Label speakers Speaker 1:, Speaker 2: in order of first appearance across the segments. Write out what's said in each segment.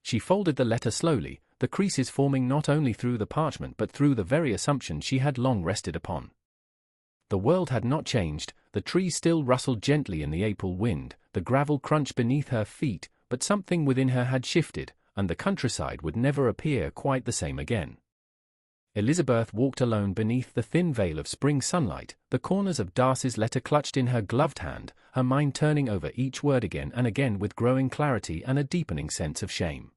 Speaker 1: She folded the letter slowly, the creases forming not only through the parchment but through the very assumption she had long rested upon. The world had not changed, the trees still rustled gently in the April wind, the gravel crunched beneath her feet, but something within her had shifted, and the countryside would never appear quite the same again. Elizabeth walked alone beneath the thin veil of spring sunlight, the corners of Darcy's letter clutched in her gloved hand, her mind turning over each word again and again with growing clarity and a deepening sense of shame.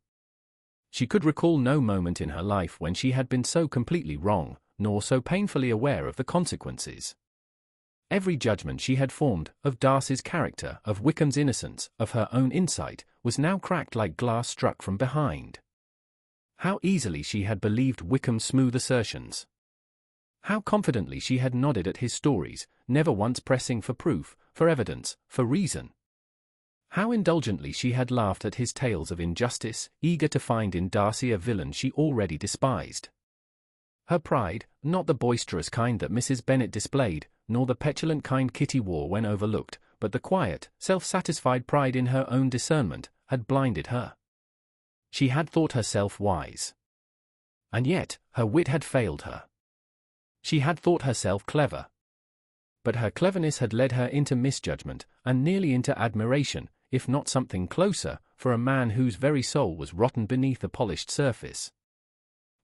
Speaker 1: She could recall no moment in her life when she had been so completely wrong, nor so painfully aware of the consequences. Every judgment she had formed, of Darcy's character, of Wickham's innocence, of her own insight, was now cracked like glass struck from behind. How easily she had believed Wickham's smooth assertions. How confidently she had nodded at his stories, never once pressing for proof, for evidence, for reason. How indulgently she had laughed at his tales of injustice, eager to find in Darcy a villain she already despised. Her pride, not the boisterous kind that Mrs. Bennet displayed, nor the petulant kind Kitty wore when overlooked, but the quiet, self-satisfied pride in her own discernment, had blinded her. She had thought herself wise. And yet, her wit had failed her. She had thought herself clever. But her cleverness had led her into misjudgment, and nearly into admiration, if not something closer, for a man whose very soul was rotten beneath the polished surface.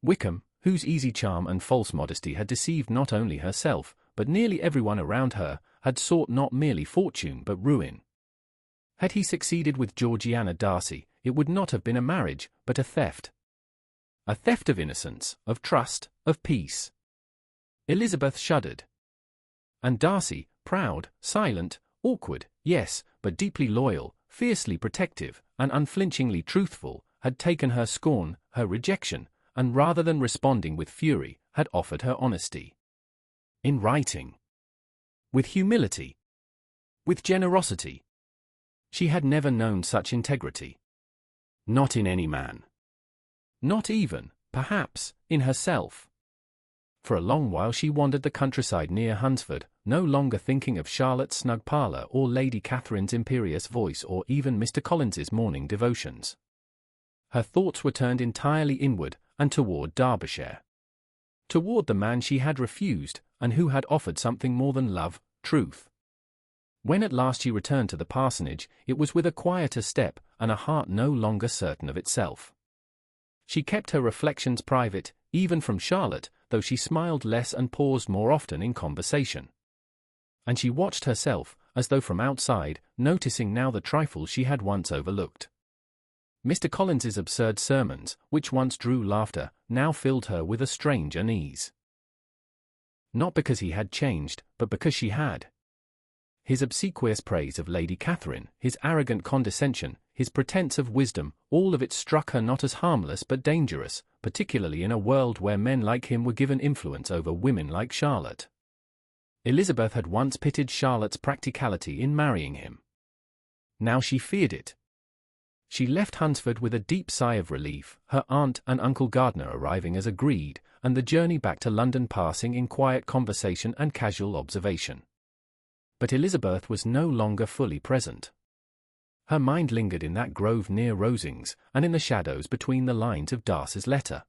Speaker 1: Wickham, whose easy charm and false modesty had deceived not only herself, but nearly everyone around her, had sought not merely fortune but ruin. Had he succeeded with Georgiana Darcy, it would not have been a marriage, but a theft. A theft of innocence, of trust, of peace. Elizabeth shuddered. And Darcy, proud, silent, awkward, yes, but deeply loyal, fiercely protective, and unflinchingly truthful, had taken her scorn, her rejection, and rather than responding with fury, had offered her honesty. In writing. With humility. With generosity. She had never known such integrity. Not in any man. Not even, perhaps, in herself. For a long while she wandered the countryside near Hunsford, no longer thinking of Charlotte's snug parlour or Lady Catherine's imperious voice or even Mr. Collins's morning devotions. Her thoughts were turned entirely inward, and toward Derbyshire. Toward the man she had refused, and who had offered something more than love, truth. When at last she returned to the parsonage, it was with a quieter step, and a heart no longer certain of itself. She kept her reflections private, even from Charlotte, though she smiled less and paused more often in conversation. And she watched herself, as though from outside, noticing now the trifles she had once overlooked. Mr. Collins's absurd sermons, which once drew laughter, now filled her with a strange unease. Not because he had changed, but because she had. His obsequious praise of Lady Catherine, his arrogant condescension, his pretense of wisdom, all of it struck her not as harmless but dangerous, particularly in a world where men like him were given influence over women like Charlotte. Elizabeth had once pitied Charlotte's practicality in marrying him. Now she feared it. She left Hunsford with a deep sigh of relief, her aunt and Uncle Gardner arriving as agreed, and the journey back to London passing in quiet conversation and casual observation. But Elizabeth was no longer fully present. Her mind lingered in that grove near Rosings, and in the shadows between the lines of Darcy's letter.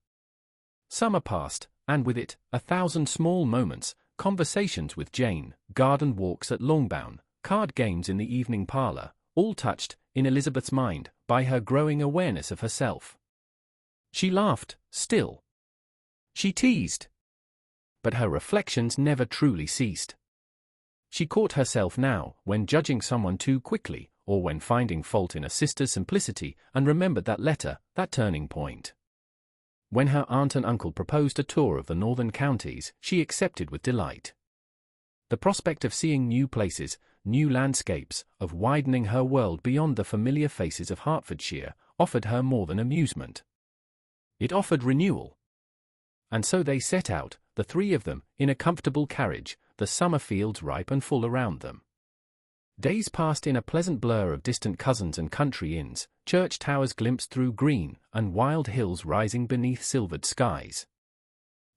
Speaker 1: Summer passed, and with it, 1,000 small moments, conversations with Jane, garden walks at Longbourn, card games in the evening parlour, all touched, in Elizabeth's mind, by her growing awareness of herself. She laughed, still. She teased. But her reflections never truly ceased. She caught herself now, when judging someone too quickly, or when finding fault in a sister's simplicity, and remembered that letter, that turning point. When her aunt and uncle proposed a tour of the northern counties, she accepted with delight. The prospect of seeing new places, new landscapes, of widening her world beyond the familiar faces of Hertfordshire, offered her more than amusement. It offered renewal. And so they set out, the three of them, in a comfortable carriage, the summer fields ripe and full around them. Days passed in a pleasant blur of distant cousins and country inns, church towers glimpsed through green, and wild hills rising beneath silvered skies.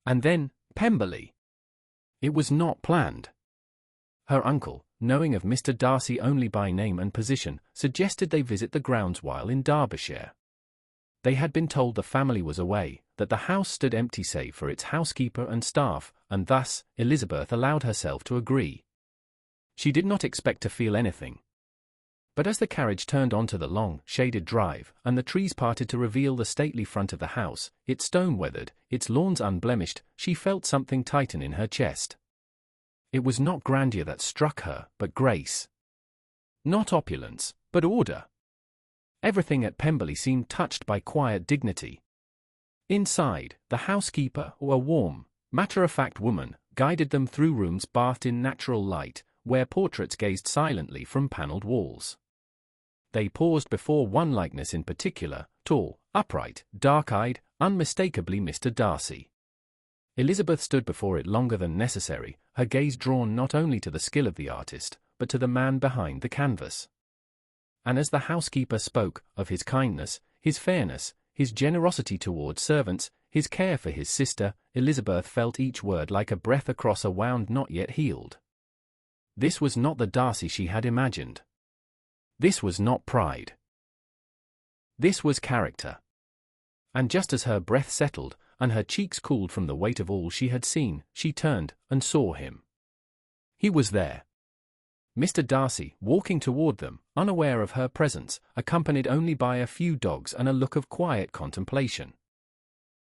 Speaker 1: And then, Pemberley. It was not planned. Her uncle, knowing of Mr. Darcy only by name and position, suggested they visit the grounds while in Derbyshire. They had been told the family was away, that the house stood empty save for its housekeeper and staff, and thus, Elizabeth allowed herself to agree. She did not expect to feel anything. But as the carriage turned onto the long, shaded drive, and the trees parted to reveal the stately front of the house, its stone weathered, its lawns unblemished, she felt something tighten in her chest. It was not grandeur that struck her, but grace. Not opulence, but order. Everything at Pemberley seemed touched by quiet dignity. Inside, the housekeeper, a warm, matter-of-fact woman, guided them through rooms bathed in natural light, where portraits gazed silently from panelled walls. They paused before one likeness in particular, tall, upright, dark-eyed, unmistakably Mr. Darcy. Elizabeth stood before it longer than necessary, her gaze drawn not only to the skill of the artist, but to the man behind the canvas. And as the housekeeper spoke of his kindness, his fairness, his generosity towards servants, his care for his sister, Elizabeth felt each word like a breath across a wound not yet healed. This was not the Darcy she had imagined. This was not pride. This was character. And just as her breath settled, and her cheeks cooled from the weight of all she had seen, she turned and saw him. He was there. Mr. Darcy, walking toward them, unaware of her presence, accompanied only by a few dogs and a look of quiet contemplation.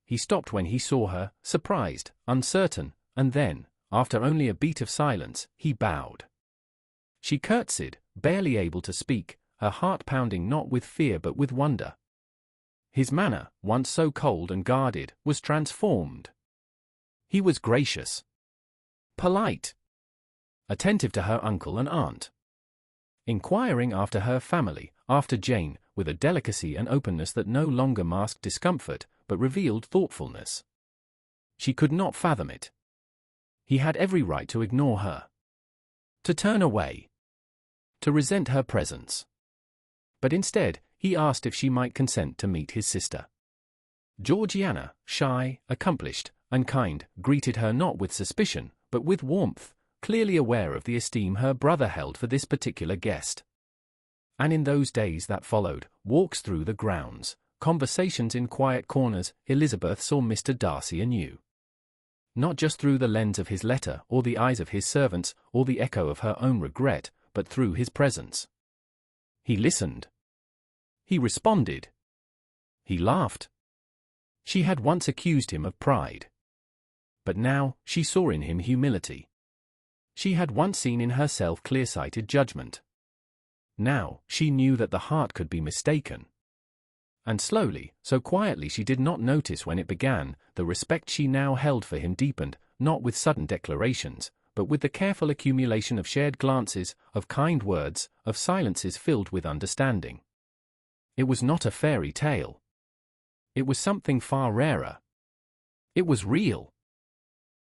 Speaker 1: He stopped when he saw her, surprised, uncertain, and then, after only a beat of silence, he bowed. She curtsied, barely able to speak, her heart pounding not with fear but with wonder. His manner, once so cold and guarded, was transformed. He was gracious, polite, attentive to her uncle and aunt, inquiring after her family, after Jane, with a delicacy and openness that no longer masked discomfort, but revealed thoughtfulness. She could not fathom it. He had every right to ignore her, to turn away, to resent her presence. But instead, he asked if she might consent to meet his sister. Georgiana, shy, accomplished, and kind, greeted her not with suspicion, but with warmth, clearly aware of the esteem her brother held for this particular guest. And in those days that followed, walks through the grounds, conversations in quiet corners, Elizabeth saw Mr. Darcy anew. Not just through the lens of his letter, or the eyes of his servants, or the echo of her own regret, but through his presence. He listened. He responded. He laughed. She had once accused him of pride. But now, she saw in him humility. She had once seen in herself clear-sighted judgment. Now, she knew that the heart could be mistaken. And slowly, so quietly she did not notice when it began, the respect she now held for him deepened, not with sudden declarations, but with the careful accumulation of shared glances, of kind words, of silences filled with understanding. It was not a fairy tale. It was something far rarer. It was real.